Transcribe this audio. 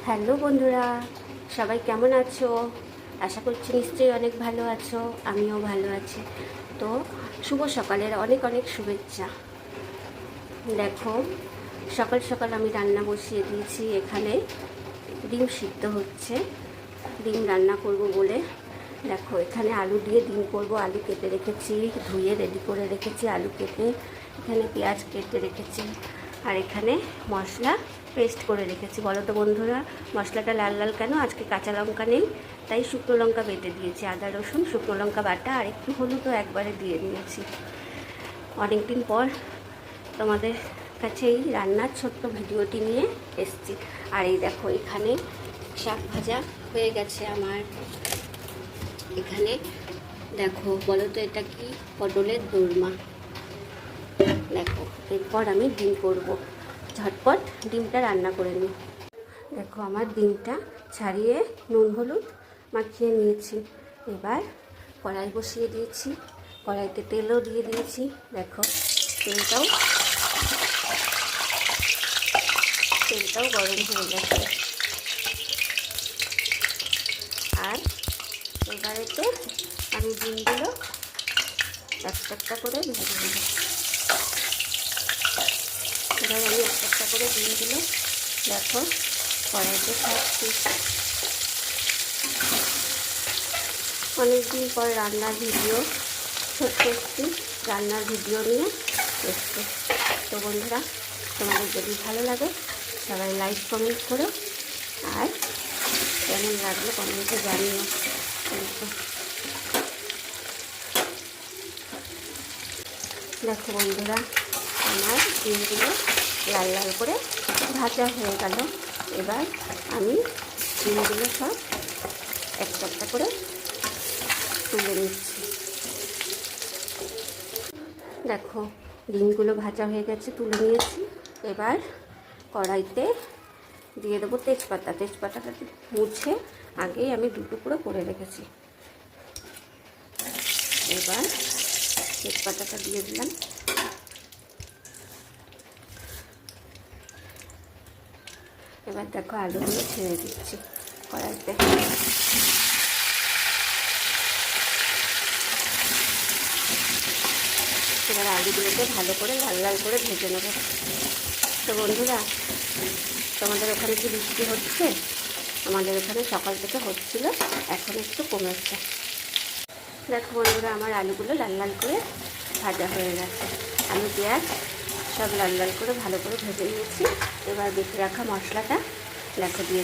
Hello বন্ধুরা, সবাই কেমন আছো? আশা করছি নিশ্চয়ই অনেক ভালো আছো, আমিও ভালো আছি। তো শুভ সকালের অনেক অনেক শুভেচ্ছা। দেখো, সকাল সকাল আমি রান্না বসিয়ে দিয়েছি। এখানে ডিম সিদ্ধ হচ্ছে, ডিম রান্না করব বলে। দেখো, এখানে আলু দিয়ে ডিম করব। আলু কেটে রেখেছি, ধুয়ে রেডি করে রেখেছি আলু কেটে। এখানে পেঁয়াজ কেটে রেখেছি, আর এখানে মশলা পেস্ট করে রেখেছি। বলো তো বন্ধুরা, মশলাটা লাল লাল কেন? আজকে কাঁচা লঙ্কা নেই, তাই শুকনো লঙ্কা বেটে দিয়েছি। আদা রসুন শুকনো লঙ্কা বাটা আর একটু হলুদও একবারে দিয়ে দিয়েছি। অনেকদিন পর তোমাদের কাছে এই রান্নার ছোট্ট ভিডিওটি নিয়ে এসেছি। আর এই দেখো, এখানে শাক ভাজা হয়ে গেছে আমার। এখানে দেখো, বলো তো এটা কি? পটলের দোরমা। দেখো, এরপর আমি ডিম করব। ঝটপট ডিমটা রান্না করে নিই। দেখো, আমার ডিমটা ছাড়িয়ে নুন হলুদ মাখিয়ে নিয়েছি। এবার কড়াই বসিয়ে দিয়েছি, কড়াইতে তেলও দিয়ে দিয়েছি। দেখো, তেলটাও গরম হয়ে গেছে। আর এবারেতে আমি ডিমগুলো একটা একটা করে ভেজে নেব। এবার আমি একটা একটা করে ডিমগুলো দেখো কড়াইতে ছাড়ছি। অনেকদিন পর রান্নার ভিডিও, ছোট্ট একটি রান্নার ভিডিও নিয়ে এসছি। তো বন্ধুরা, তোমাদের যদি ভালো লাগে সবাই লাইক কমেন্ট করো, আর কেমন লাগলো কমেন্টে জানিও। দেখো বন্ধুরা, আমার ডিমগুলো লাল লাল করে ভাজা হয়ে গেল। এবার আমি ডিমগুলো সব একটা একটা করে তুলে নিচ্ছি। দেখো, ডিমগুলো ভাজা হয়ে গেছে, তুলে নিয়েছি। এবার কড়াইতে দিয়ে দেবো তেজপাতা। তেজপাতাটা মুছে আগেই আমি দু টুকরো করে রেখেছি। এবার তেজপাতাটা দিয়ে দিলাম। এবার দেখো, আলুগুলো ছেড়ে দিচ্ছি কড়াইতে। এবার আলুগুলোকে ভালো করে লাল লাল করে ভেজে নেব। তো বন্ধুরা, তোমাদের ওখানে কি বৃষ্টি হচ্ছে? আমাদের ওখানে সকাল থেকে হচ্ছিল, এখন একটু কমেছে। দেখো বন্ধুরা, আমার আলুগুলো লাল লাল করে ভাজা হয়ে গেছে। আলু পেঁয়াজ সব লাল লাল করে ভালো করে ভেজে নিয়েছি। এবার বেটে রাখা মশলাটা দেখো দিয়ে